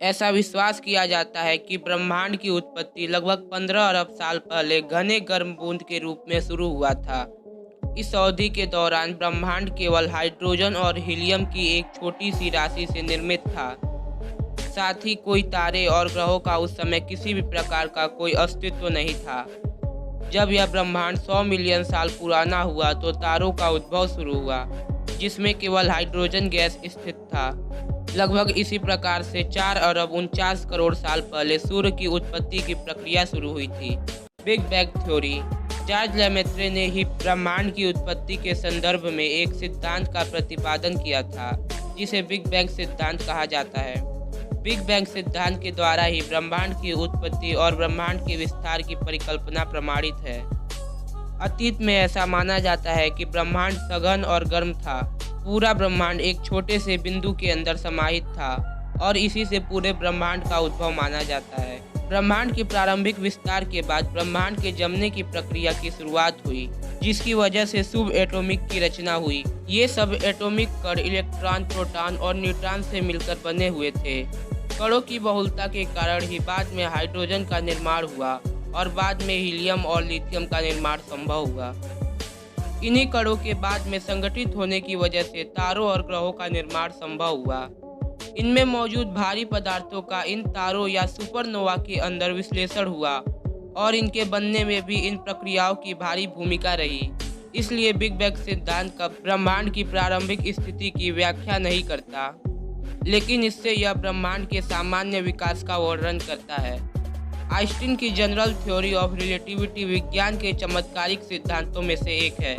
ऐसा विश्वास किया जाता है कि ब्रह्मांड की उत्पत्ति लगभग 15 अरब साल पहले घने गर्म बूंद के रूप में शुरू हुआ था। इस अवधि के दौरान ब्रह्मांड केवल हाइड्रोजन और हीलियम की एक छोटी सी राशि से निर्मित था। साथ ही कोई तारे और ग्रहों का उस समय किसी भी प्रकार का कोई अस्तित्व नहीं था। जब यह ब्रह्मांड 100 मिलियन साल पुराना हुआ तो तारों का उद्भव शुरू हुआ, जिसमें केवल हाइड्रोजन गैस स्थित था। लगभग इसी प्रकार से 4 अरब 49 करोड़ साल पहले सूर्य की उत्पत्ति की प्रक्रिया शुरू हुई थी। Big bang theory. Charles Lemaître ने ही ब्रह्मांड की उत्पत्ति के संदर्भ में एक सिद्धांत का प्रतिपादन किया था, जिसे बिग बैंग सिद्धांत कहा जाता है। बिग बैंग सिद्धांत के द्वारा ही ब्रह्मांड की उत्पत्ति और ब्रह्मांड के विस्तार की परिकल्पना प्रमाणित है। अतीत में ऐसा माना जाता है कि ब्रह्मांड सघन और गर्म था। पूरा ब्रह्मांड एक छोटे से बिंदु के अंदर समाहित था और इसी से पूरे ब्रह्मांड का उद्भव माना जाता है। ब्रह्मांड के प्रारंभिक विस्तार के बाद ब्रह्मांड के जमने की प्रक्रिया की शुरुआत हुई, जिसकी वजह से सब एटॉमिक की रचना हुई। ये सब एटॉमिक कण इलेक्ट्रॉन, प्रोटॉन और न्यूट्रॉन से मिलकर बने हुए थे। कणों की बहुलता के कारण ही बाद में हाइड्रोजन का निर्माण हुआ और बाद में हीलियम और लिथियम का निर्माण संभव हुआ। इन्हीं कणों के बाद में संगठित होने की वजह से तारों और ग्रहों का निर्माण संभव हुआ। इनमें मौजूद भारी पदार्थों का इन तारों या सुपरनोवा के अंदर विश्लेषण हुआ और इनके बनने में भी इन प्रक्रियाओं की भारी भूमिका रही। इसलिए बिग बैंग सिद्धांत का ब्रह्मांड की प्रारंभिक स्थिति की व्याख्या नहीं करता, लेकिन इससे यह ब्रह्मांड के सामान्य विकास का वर्णन करता है। आइंस्टीन की जनरल थ्योरी ऑफ रिलेटिविटी विज्ञान के चमत्कारिक सिद्धांतों में से एक है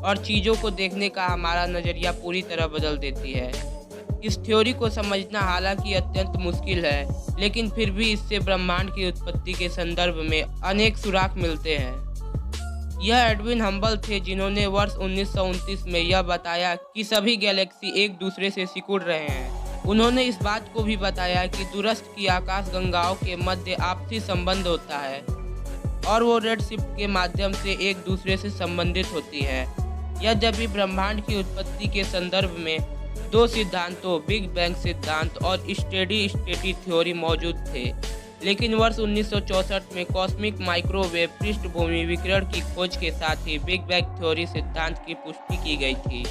और चीज़ों को देखने का हमारा नज़रिया पूरी तरह बदल देती है। इस थ्योरी को समझना हालांकि अत्यंत मुश्किल है, लेकिन फिर भी इससे ब्रह्मांड की उत्पत्ति के संदर्भ में अनेक सुराग मिलते हैं। यह एडविन हम्बल थे, जिन्होंने वर्ष 1929 में यह बताया कि सभी गैलेक्सी एक दूसरे से सिकुड़ रहे हैं। उन्होंने इस बात को भी बताया कि दूरस्थ की आकाशगंगाओं के मध्य आपसी संबंध होता है और वो रेड शिफ्ट के माध्यम से एक दूसरे से संबंधित होती है। यद्यपि ब्रह्मांड की उत्पत्ति के संदर्भ में दो सिद्धांतों बिग बैंग सिद्धांत और स्टेडी स्टेट थ्योरी मौजूद थे, लेकिन वर्ष 1964 में कॉस्मिक माइक्रोवेव पृष्ठभूमि विकिरण की खोज के साथ ही बिग बैंग थ्योरी सिद्धांत की पुष्टि की गई थी।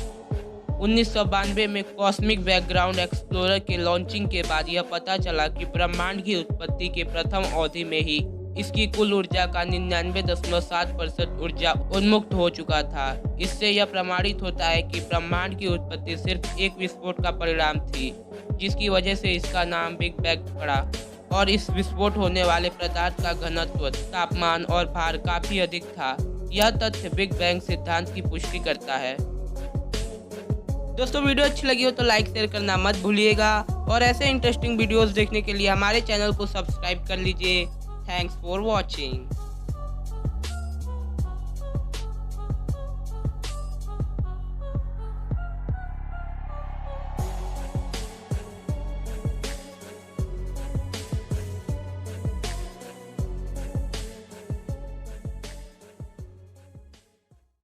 1992 में कॉस्मिक बैकग्राउंड एक्सप्लोरर के लॉन्चिंग के बाद यह पता चला कि ब्रह्मांड की उत्पत्ति के प्रथम अवधि में ही इसकी कुल ऊर्जा का 99.7% ऊर्जा उन्मुक्त हो चुका था। इससे यह प्रमाणित होता है कि ब्रह्मांड की उत्पत्ति सिर्फ एक विस्फोट का परिणाम थी, जिसकी वजह से इसका नाम बिग बैंग पड़ा और इस विस्फोट होने वाले पदार्थ का घनत्व, तापमान और भार काफ़ी अधिक था। यह तथ्य बिग बैंग सिद्धांत की पुष्टि करता है। दोस्तों, वीडियो अच्छी लगी हो तो लाइक शेयर करना मत भूलिएगा और ऐसे इंटरेस्टिंग वीडियोस देखने के लिए हमारे चैनल को सब्सक्राइब कर लीजिए। Thanks for watching.